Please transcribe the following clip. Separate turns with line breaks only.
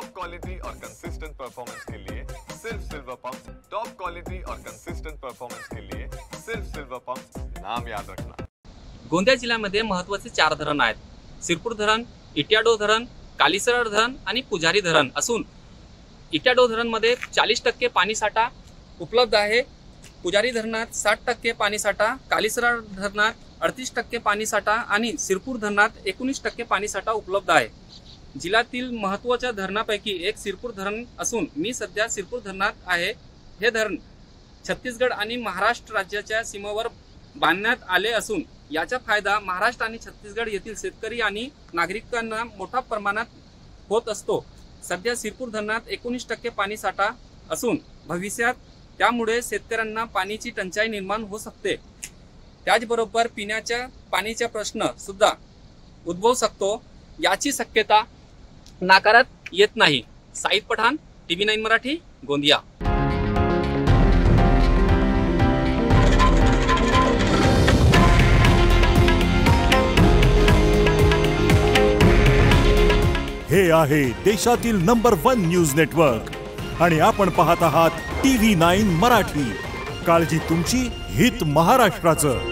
Top quality और consistent performance के लिए सिर्फ सिल्वर पंप। टॉप क्वालिटी और कंसिस्टेंट परफॉर्मेंस के लिए सिर्फ सिल्वर पंप, नाम याद रखना।
गोंदिया जिल्ह्यामध्ये महत्त्वाचे 4 धरण आहेत। सिरपूर धरण, इट्याडो धरण, कालीसरड धरण आणि पुजारी धरण असून इट्याडो धरणमध्ये 40% पाणीसाठा उपलब्ध आहे। पुजारी धरणात 60% पाणीसाठा, कालीसरड धरणात 38% पाणीसाठा आणि सिरपूर धरणात 19% पाणीसाठा उपलब्ध आहे। जिल्ह्यातील महत्त्वाच्या धरणापैकी एक सिरपूर धरण असून मी सध्या सिरपूर धरणात आहे। हे धरण छत्तीसगड आणि महाराष्ट्र राज्याच्या सीमेवर बांधण्यात आले असून याचा फायदा महाराष्ट्र आणि छत्तीसगड येथील शेतकरी आणि नागरिकांना मोठ्या प्रमाणात होत असतो। सध्या सिरपूर धरणात 19% पाणीसाठा असून भविष्यात त्यामुळे शेतकऱ्यांना पाण्याची टंचाई निर्माण होऊ शकते। त्याचबरोबर पिण्याच्या पाण्याचा प्रश्न सुद्धा उद्भवू शकतो, याची शक्यता नाकारत येत नाही। साईद पठाण, TV9 मराठी, गोंदिया।
हे आहे देशातील नंबर 1 न्यूज नेटवर्क आणि आपण पाहत आहात TV9 मराठी। काळजी तुमची, हित महाराष्ट्राचं।